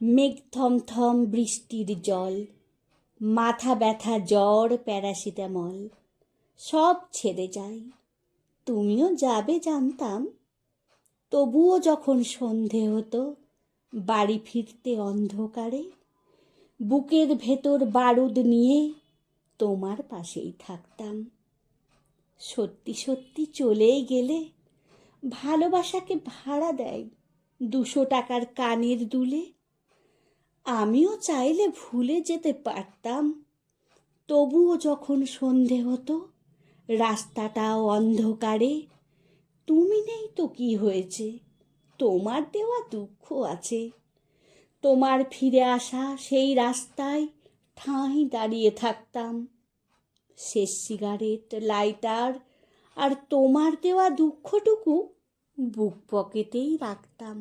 মেঘ থমথম বৃষ্টির জল, মাথা ব্যথা জ্বর প্যারাসিটামল, সব ছেড়ে যায়। তুমিও যাবে জানতাম, তবুও যখন সন্ধে হতো বাড়ি ফিরতে অন্ধকারে, বুকের ভেতর বারুদ নিয়ে তোমার পাশেই থাকতাম। সত্যি সত্যি চলেই গেলে ভালোবাসাকে ভাড়া দেয় 200 টাকার কানের দুলে। আমিও চাইলে ভুলে যেতে পারতাম, তবুও যখন সন্ধে হতো রাস্তাটাও অন্ধকারে, তুমি নেই তো কি হয়েছে, তোমার দেওয়া দুঃখ আছে। তোমার ফিরে আসা সেই রাস্তায় ঠাঁই দাঁড়িয়ে থাকতাম, শেষ সিগারেট লাইটার আর তোমার দেওয়া দুঃখটুকু বুক পকেটেই রাখতাম।